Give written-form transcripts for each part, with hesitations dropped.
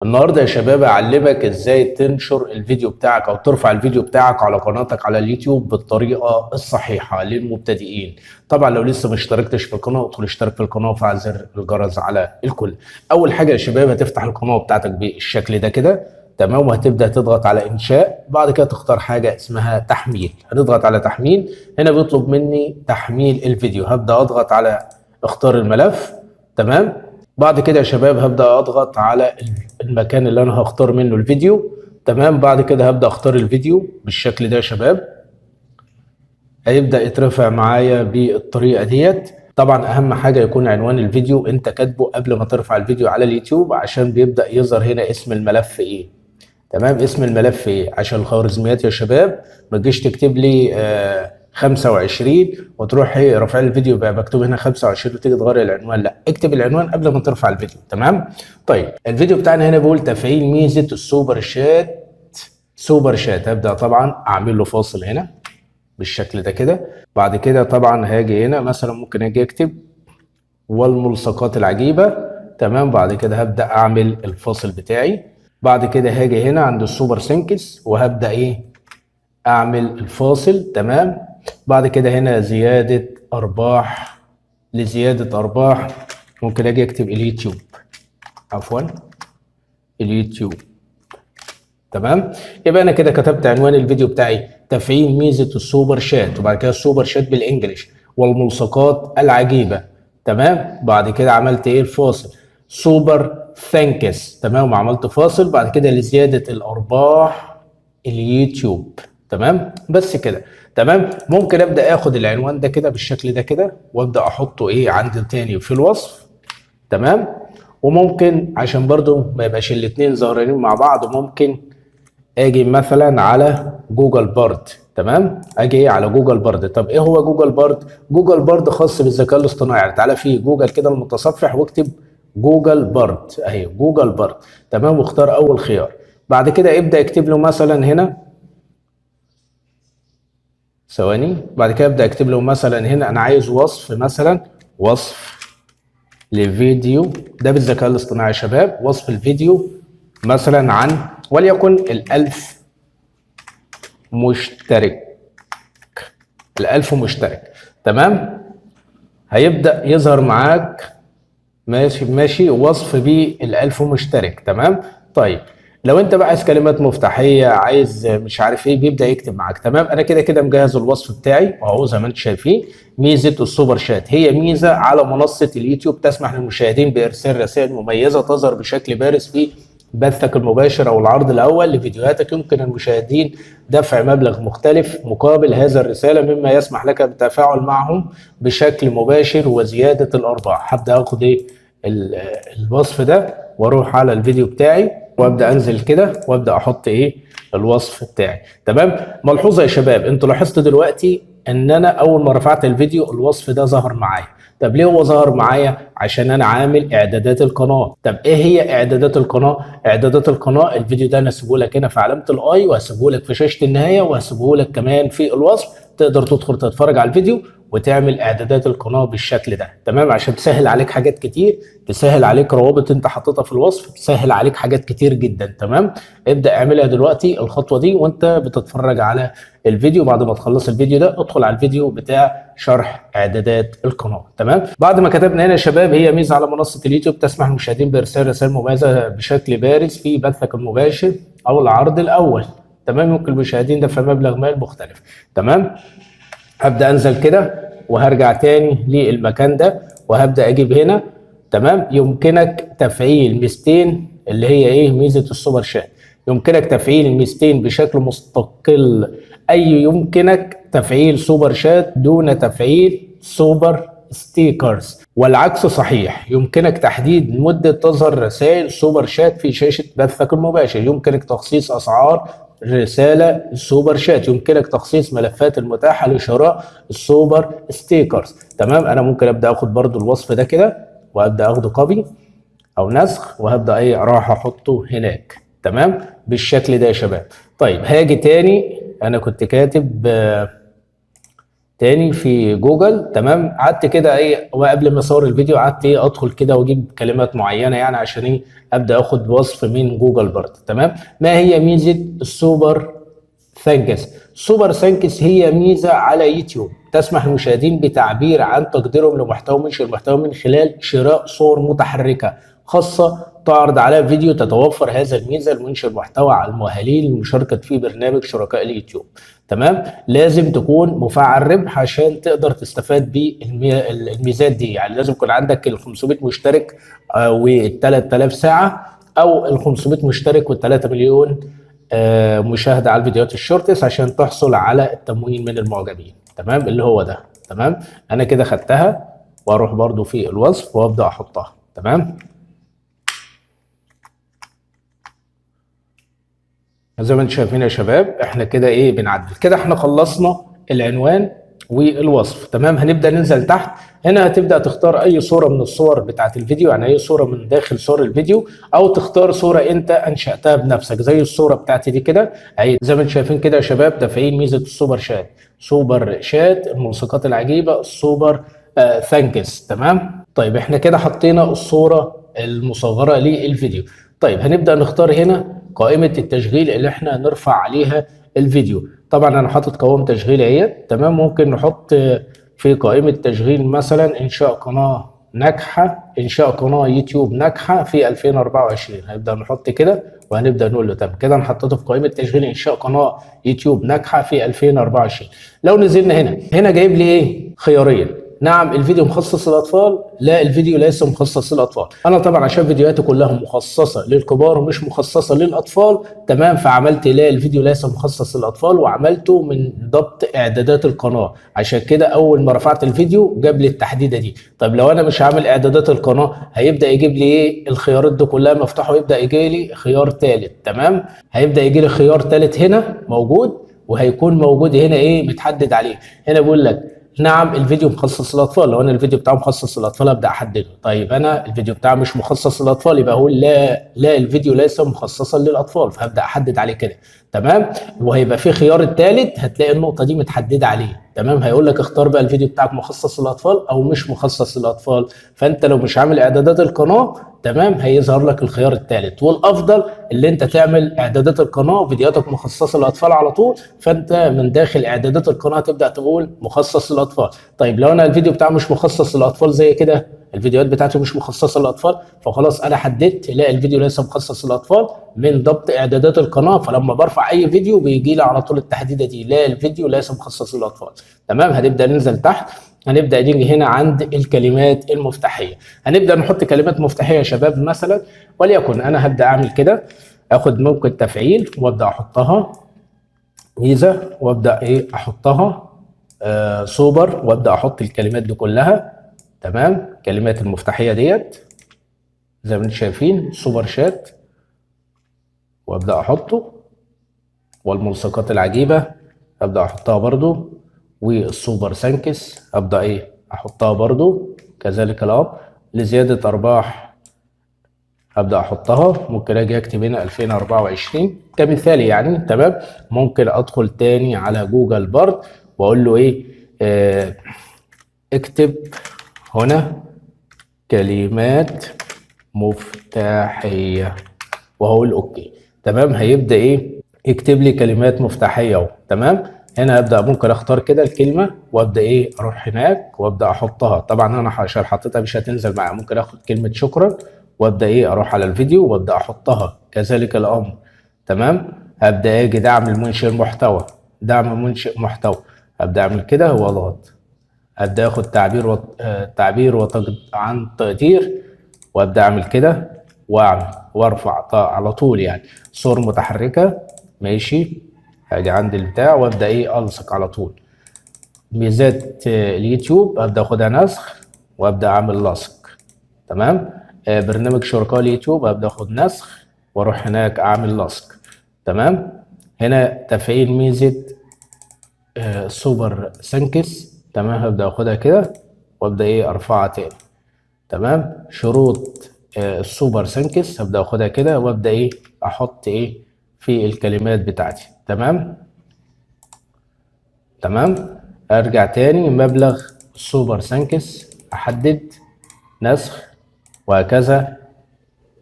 النهارده يا شباب اعلمك ازاي تنشر الفيديو بتاعك او ترفع الفيديو بتاعك على قناتك على اليوتيوب بالطريقه الصحيحه للمبتدئين. طبعا لو لسه ما اشتركتش في القناه ادخل اشترك في القناه وفعل زر الجرس على الكل. اول حاجه يا شباب هتفتح القناه بتاعتك بالشكل ده كده، تمام، وهتبدا تضغط على انشاء. بعد كده تختار حاجه اسمها تحميل، هنضغط على تحميل. هنا بيطلب مني تحميل الفيديو، هبدا اضغط على اختار الملف، تمام. بعد كده يا شباب هبدأ أضغط على المكان اللي أنا هختار منه الفيديو، تمام. بعد كده هبدأ أختار الفيديو بالشكل ده يا شباب، هيبدأ يترفع معايا بالطريقة ديت. طبعا أهم حاجة يكون عنوان الفيديو أنت كاتبه قبل ما ترفع الفيديو على اليوتيوب، عشان بيبدأ يظهر هنا اسم الملف إيه، تمام. اسم الملف ايه عشان الخوارزميات يا شباب ما تجيش تكتب لي 25 وتروح ايه رافع الفيديو بقى مكتوب هنا 25 وتيجي تغير العنوان. لا، اكتب العنوان قبل ما ترفع الفيديو، تمام. طيب الفيديو بتاعنا هنا بيقول تفعيل ميزه السوبر شات. سوبر شات هبدا طبعا اعمل له فاصل هنا بالشكل ده كده. بعد كده طبعا هاجي هنا مثلا ممكن اجي اكتب والملصقات العجيبة، تمام. بعد كده هبدأ أعمل الفاصل بتاعي. بعد كده هاجي هنا عند السوبر سينكس وهبدأ إيه أعمل الفاصل، تمام. بعد كده هنا زيادة أرباح، لزيادة أرباح ممكن أجي أكتب اليوتيوب، عفوا اليوتيوب، تمام. يبقى أنا كده كتبت عنوان الفيديو بتاعي تفعيل ميزة السوبر شات، وبعد كده السوبر شات بالإنجلش والملصقات العجيبة، تمام. بعد كده عملت ايه الفاصل سوبر ثانكس، تمام، وعملت فاصل. بعد كده لزيادة الارباح اليوتيوب، تمام. بس كده تمام. ممكن ابدا اخد العنوان ده كده بالشكل ده كده وابدا احطه ايه عندي تاني في الوصف، تمام. وممكن عشان برضو ما يبقاش الاتنين ظاهرين مع بعض ممكن اجي مثلا على جوجل بارد، تمام. اجي ايه على جوجل بارد. طب ايه هو جوجل بارد؟ جوجل بارد خاص بالذكاء الاصطناعي. تعالى في جوجل كده المتصفح واكتب جوجل بارد اهي جوجل بارد، تمام، واختار اول خيار. بعد كده ابدا اكتب له مثلا هنا ثواني. بعد كده ابدا اكتب له مثلا هنا انا عايز وصف، مثلا وصف لفيديو، ده بالذكاء الاصطناعي يا شباب. وصف الفيديو مثلا عن وليكن الألف مشترك، الألف مشترك، تمام. هيبدأ يظهر معاك ماشي ماشي وصف بالألف مشترك، تمام. طيب لو انت بقى عايز كلمات مفتاحية، عايز مش عارف ايه، بيبدأ يكتب معاك، تمام. انا كده كده مجهز الوصف بتاعي اهو زي ما انتم شايفين. ميزة السوبر شات هي ميزة على منصة اليوتيوب تسمح للمشاهدين بإرسال رسائل مميزة تظهر بشكل بارز في بثك المباشر او العرض الاول لفيديوهاتك. يمكن المشاهدين دفع مبلغ مختلف مقابل هذا الرسالة، مما يسمح لك بالتفاعل معهم بشكل مباشر وزيادة الارباح. هبدأ اخد ايه الوصف ده واروح على الفيديو بتاعي وابدا انزل كده وابدا احط ايه الوصف بتاعي، تمام. ملحوظه يا شباب، انتوا لاحظتوا دلوقتي ان انا اول ما رفعت الفيديو الوصف ده ظهر معايا. طب ليه هو ظهر معايا؟ عشان انا عامل اعدادات القناه. طب ايه هي اعدادات القناه؟ اعدادات القناه الفيديو ده انا هسيبه لك هنا في علامه الاي، وهسيبه لك في شاشه النهايه، وهسيبه لك كمان في الوصف. تقدر تدخل تتفرج على الفيديو وتعمل اعدادات القناه بالشكل ده، تمام، عشان تسهل عليك حاجات كتير، تسهل عليك روابط انت حاططها في الوصف، تسهل عليك حاجات كتير جدا، تمام. ابدا اعملها دلوقتي الخطوه دي وانت بتتفرج على الفيديو. بعد ما تخلص الفيديو ده ادخل على الفيديو بتاع شرح اعدادات القناه، تمام. بعد ما كتبنا هنا يا شباب هي ميزه على منصه اليوتيوب تسمح للمشاهدين بارسال رسائل مميزه بشكل بارز في بثك المباشر او العرض الاول، تمام. ممكن المشاهدين دفع مبلغ مال مختلف، تمام. هبدا انزل كده وهرجع تاني للمكان ده وهبدا اجيب هنا، تمام. يمكنك تفعيل ميزتين اللي هي ايه ميزه السوبر شات. يمكنك تفعيل الميزتين بشكل مستقل، اي يمكنك تفعيل سوبر شات دون تفعيل سوبر ستيكرز، والعكس صحيح. يمكنك تحديد مدة تظهر رسائل سوبر شات في شاشة بثك المباشر. يمكنك تخصيص أسعار رسالة السوبر شات. يمكنك تخصيص ملفات المتاحة لشراء السوبر ستيكرز، تمام. أنا ممكن أبدأ أخد برضو الوصف ده كده وأبدأ أخده كوبي أو نسخ وهبدأ إيه راح أحطه هناك، تمام، بالشكل ده يا شباب. طيب هاجي تاني، أنا كنت كاتب تاني في جوجل. تمام، قعدت كده ايه وقبل ما اصور الفيديو قعدت ايه ادخل كده واجيب كلمات معينه يعني عشان ايه ابدا اخد وصف من جوجل برضه. تمام، ما هي ميزه السوبر ثانكس؟ سوبر ثانكس هي ميزه على يوتيوب تسمح للمشاهدين بتعبير عن تقديرهم لمحتوى منشئ المحتوى من خلال شراء صور متحركه خاصه تعرض على فيديو. تتوفر هذا الميزه لمنشئ المحتوى على المؤهلين للمشاركه في برنامج شركاء اليوتيوب. تمام، لازم تكون مفعل ربح عشان تقدر تستفاد بالميزات دي. يعني لازم يكون عندك ال 500 مشترك وال 3000 ساعه، او ال 500 مشترك وال 3 مليون مشاهده على الفيديوهات الشورتس عشان تحصل على التمويل من المعجبين. تمام، اللي هو ده. تمام، انا كده خدتها واروح برضو في الوصف وابدا احطها. تمام، زي ما انتم شايفين يا شباب احنا كده ايه بنعدل كده. احنا خلصنا العنوان والوصف. تمام، هنبدا ننزل تحت. هنا هتبدا تختار اي صوره من الصور بتاعت الفيديو، يعني اي صوره من داخل صور الفيديو، او تختار صوره انت انشاتها بنفسك زي الصوره بتاعتي دي كده اهي. زي ما انتم شايفين كده يا شباب تفعيل ميزه السوبر شات. سوبر شات، الملصقات العجيبه، السوبر ثانكس. تمام، طيب احنا كده حطينا الصوره المصغره للفيديو. طيب هنبدا نختار هنا قائمه التشغيل اللي احنا نرفع عليها الفيديو. طبعا انا حاطط قوائم تشغيل اهيت. تمام، ممكن نحط في قائمه تشغيل مثلا انشاء قناه ناجحه، انشاء قناه يوتيوب ناجحه في 2024. هنبدا نحط كده وهنبدا نقول له تمام كده. انا حطيته في قائمه تشغيل انشاء قناه يوتيوب ناجحه في 2024. لو نزلنا هنا جايب لي ايه خيارين: نعم الفيديو مخصص للاطفال، لا الفيديو ليس مخصص للاطفال. انا طبعا عشان فيديوهاتي كلها مخصصه للكبار ومش مخصصه للاطفال، تمام، فعملت لا الفيديو ليس مخصص للاطفال وعملته من ضبط اعدادات القناه. عشان كده اول ما رفعت الفيديو جاب لي التحديده دي. طيب لو انا مش عامل اعدادات القناه هيبدا يجيب لي ايه الخيارات دي كلها مفتوحه ويبدا يجي لي خيار ثالث. تمام، هيبدا يجي لي خيار ثالث هنا موجود، وهيكون موجود هنا ايه متحدد عليه. هنا بيقول لك نعم الفيديو مخصص للاطفال. لو انا الفيديو بتاعه مخصص للاطفال ابدا احدده. طيب انا الفيديو بتاعه مش مخصص للاطفال يبقى اقول لا الفيديو ليس مخصصا للاطفال، فهبدا احدد عليه كده. تمام، وهيبقى في خيار الثالث هتلاقي النقطه دي متحدده عليه. تمام، هيقول لك اختار بقى الفيديو بتاعك مخصص للاطفال او مش مخصص للاطفال. فانت لو مش عامل اعدادات القناه تمام هيظهر لك الخيار الثالث. والافضل اللي انت تعمل اعدادات القناه وفيديوهاتك مخصصه للاطفال على طول، فانت من داخل اعدادات القناه تبدا تقول مخصص للاطفال. طيب لو انا الفيديو بتاعي مش مخصص للاطفال زي كده، الفيديوهات بتاعتي مش مخصصه للاطفال، فخلاص انا حددت لا الفيديو ليس مخصص للاطفال من ضبط اعدادات القناه. فلما برفع اي فيديو بيجي لي على طول التحديده دي لا الفيديو ليس مخصص للاطفال. تمام، هنبدا ننزل تحت. هنبدا نيجي هنا عند الكلمات المفتاحيه. هنبدا نحط كلمات مفتاحيه يا شباب مثلا، وليكن انا هبدا اعمل كده، اخد موقع تفعيل وابدا احطها ميزه وابدا ايه احطها سوبر وابدا احط الكلمات دي كلها. تمام، الكلمات المفتاحيه ديت زي ما انتم شايفين سوبر شات وابدا احطه، والملصقات العجيبه ابدا احطها برضو، والسوبر سانكس ابدا ايه احطها برضو كذلك الامر. لزياده ارباح ابدا احطها، ممكن اجي اكتب هنا 2024 كمثال يعني. تمام، ممكن ادخل تاني على جوجل برض واقول له ايه اكتب هنا كلمات مفتاحيه وهقول اوكي. تمام، هيبدا ايه يكتب لي كلمات مفتاحيه اهو. تمام، هنا ابدا ممكن اختار كده الكلمه وابدا ايه اروح هناك وابدا احطها. طبعا انا عشان حطيتها مش هتنزل معايا، ممكن اخد كلمه شكرا وابدا ايه اروح على الفيديو وابدا احطها كذلك الامر. تمام، هبدا اجي دعم المنشئ المحتوى، دعم منشئ محتوى، ابدا اعمل كده واضغط، ابدا اخد تعبير عن تقدير وابدا اعمل كده واعمل وارفع على طول يعني صور متحركه. ماشي، هاجي عند البتاع وابدا ايه الصق على طول. ميزات اليوتيوب ابدا اخدها نسخ وابدا اعمل لصق. تمام، برنامج شركاء اليوتيوب ابدا اخد نسخ واروح هناك اعمل لصق. تمام، هنا تفعيل ميزه سوبر سانكس. تمام، هبدا اخدها كده وابدا ايه ارفعها تاني. تمام، شروط السوبر سانكس هبدا اخدها كده وابدا ايه احط ايه في الكلمات بتاعتي. تمام. ارجع تاني مبلغ سوبر ثانكس، احدد نسخ، وهكذا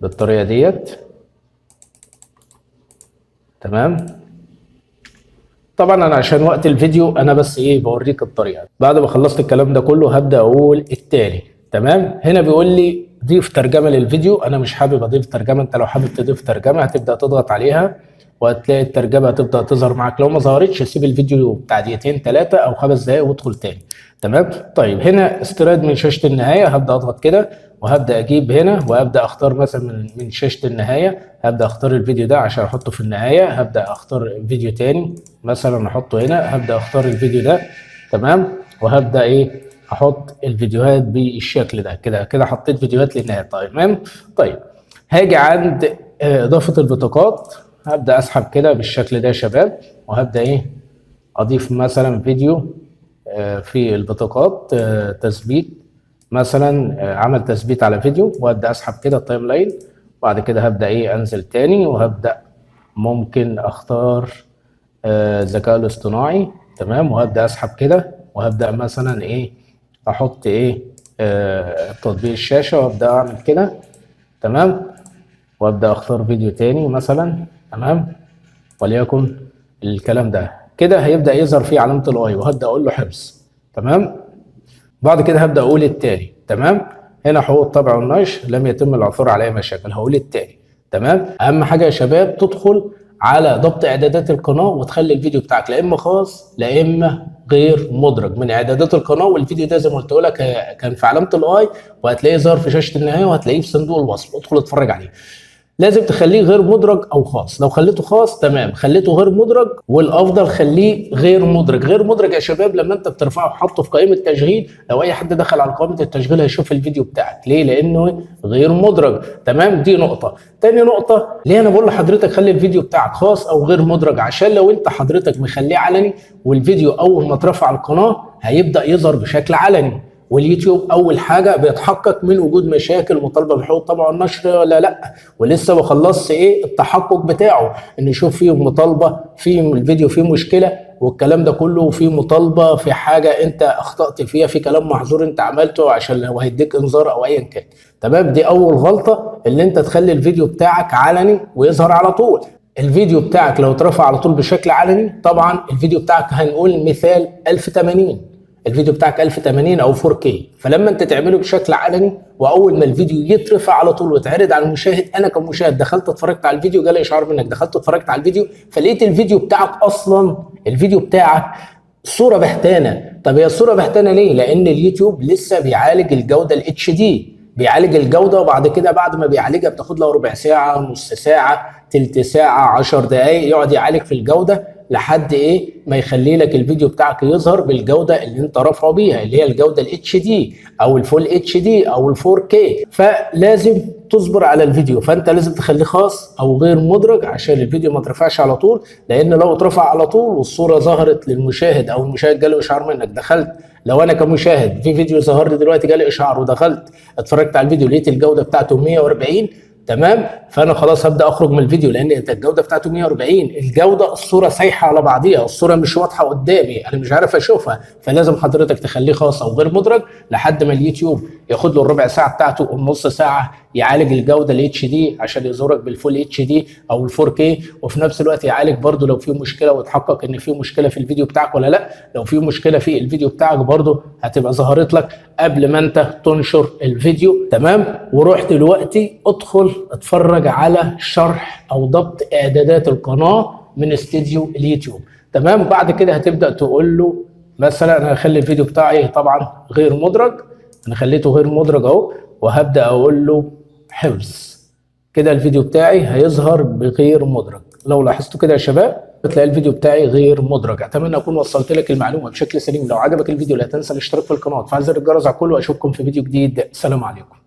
بالطريقة ديت. تمام. طبعا انا عشان وقت الفيديو انا بس ايه بوريك الطريقة. بعد ما خلصت الكلام ده كله هبدأ اقول التالي. تمام. هنا بيقول لي ضيف ترجمة للفيديو، انا مش حابب اضيف ترجمة. انت لو حابب تضيف ترجمة هتبدأ تضغط عليها وهتلاقي الترجمة هتبدأ تظهر معاك. لو ما ظهرتش سيب الفيديو بتاع دقيقتين 3 أو 5 دقايق وادخل تاني. تمام. طيب هنا استيراد من شاشة النهاية، هبدأ اضغط كده وهبدأ اجيب هنا وابدأ اختار مثلا من شاشة النهاية، هبدأ اختار الفيديو ده عشان احطه في النهاية. هبدأ اختار فيديو تاني مثلا احطه هنا، هبدأ اختار الفيديو ده. تمام. وهبدأ ايه احط الفيديوهات بالشكل ده كده. كده حطيت فيديوهات للنهاية. تمام. طيب هاجي عند اضافة البطاقات، هبدأ اسحب كده بالشكل ده يا شباب، وهبدأ ايه اضيف مثلا فيديو في البطاقات تثبيت مثلا، عمل تثبيت على فيديو، وابدأ اسحب كده التايم لاين. وبعد كده هبدأ ايه انزل تاني وهبدأ ممكن اختار الذكاء الاصطناعي. تمام. وهبدأ اسحب كده وهبدأ مثلا ايه احط ايه تطبيق الشاشة وابدأ اعمل كده. تمام. وابدأ اختار فيديو تاني مثلا. تمام. وليكن الكلام ده كده هيبدأ يظهر فيه علامة الاي، وهبدأ اقول له حفظ. تمام. بعد كده هبدأ اقول التالي. تمام. هنا حقوق الطبع والنشر لم يتم العثور على اي مشاكل، هقول التالي. تمام. اهم حاجة يا شباب تدخل على ضبط اعدادات القناة وتخلي الفيديو بتاعك لا اما خاص لا اما غير مدرج من اعدادات القناة. والفيديو ده زي ما قلت لك كان في علامة الاي، وهتلاقيه ظهر في شاشة النهاية، وهتلاقيه في صندوق الوصف، ادخل اتفرج عليه. لازم تخليه غير مدرج او خاص. لو خليته خاص تمام، خليته غير مدرج والافضل خليه غير مدرج. غير مدرج يا شباب لما انت بترفعه وحطه في قائمه تشغيل، لو اي حد دخل على قائمه التشغيل هيشوف الفيديو بتاعك. ليه؟ لانه غير مدرج. تمام. دي نقطه. تاني نقطه، ليه انا بقول لحضرتك خلي الفيديو بتاعك خاص او غير مدرج؟ عشان لو انت حضرتك مخليه علني والفيديو اول ما ترفع القناه هيبدا يظهر بشكل علني، واليوتيوب اول حاجه بيتحقق من وجود مشاكل مطالبه بحقوق الطبع والنشر ولا لا، ولسه ما خلصش ايه التحقق بتاعه ان يشوف فيه مطالبه في الفيديو فيه مشكله والكلام ده كله، وفي مطالبه في حاجه انت اخطات فيها، في كلام محظور انت عملته عشان لو هيديك انذار او ايا كان. تمام. دي اول غلطه، اللي انت تخلي الفيديو بتاعك علني ويظهر على طول. الفيديو بتاعك لو اترفع على طول بشكل علني، طبعا الفيديو بتاعك هنقول مثال 1080، الفيديو بتاعك 1080 او 4K، فلما انت تعمله بشكل علني واول ما الفيديو يترفع على طول ويتعرض على المشاهد، انا كمشاهد دخلت اتفرجت على الفيديو جالي اشعار منك دخلت اتفرجت على الفيديو فلقيت الفيديو بتاعك اصلا الفيديو بتاعك صوره بهتانه. طب هي الصوره بهتانه ليه؟ لان اليوتيوب لسه بيعالج الجوده الاتش دي، بيعالج الجوده، وبعد كده بعد ما بيعالجها بتاخد له ربع ساعه، نص ساعه، تلت ساعه، 10 دقائق، يقعد يعالج في الجوده لحد ايه ما يخلي لك الفيديو بتاعك يظهر بالجوده اللي انت رافعه بيها، اللي هي الجوده الاتش دي او الفول اتش دي او ال4K. فلازم تصبر على الفيديو، فانت لازم تخليه خاص او غير مدرج عشان الفيديو ما ترفعش على طول، لان لو اترفع على طول والصوره ظهرت للمشاهد او المشاهد جاله اشعار منك دخلت، لو انا كمشاهد في فيديو ظهر لي دلوقتي جالي اشعار ودخلت اتفرجت على الفيديو لقيت الجوده بتاعته 140، تمام، فانا خلاص هبدا اخرج من الفيديو لان انت الجوده بتاعته 140، الجوده الصوره سايحه على بعضيها، الصوره مش واضحه قدامي، انا مش عارف اشوفها، فلازم حضرتك تخليه خاص او غير مدرج لحد ما اليوتيوب ياخد له الربع ساعه بتاعته والنص ساعه يعالج الجوده الاتش دي عشان يظهرك بالفول اتش دي او ال4K، وفي نفس الوقت يعالج برده لو في مشكله ويتحقق ان في مشكله في الفيديو بتاعك ولا لا. لو في مشكله في الفيديو بتاعك برده هتبقى ظهرت لك قبل ما انت تنشر الفيديو، تمام. وروح دلوقتي ادخل اتفرج على شرح او ضبط اعدادات القناه من استديو اليوتيوب، تمام. بعد كده هتبدا تقول له مثلا انا هخلي الفيديو بتاعي طبعا غير مدرج، انا خليته غير مدرج اهو، وهبدا اقول له حفظ. كده الفيديو بتاعي هيظهر بغير مدرج. لو لاحظتوا كده يا شباب بتلاقي الفيديو بتاعي غير مدرج. اتمنى اكون وصلت لك المعلومه بشكل سليم. لو عجبك الفيديو لا تنسى الاشتراك في القناه وتفعل زر الجرس على الكل، واشوفكم في فيديو جديد. سلام عليكم.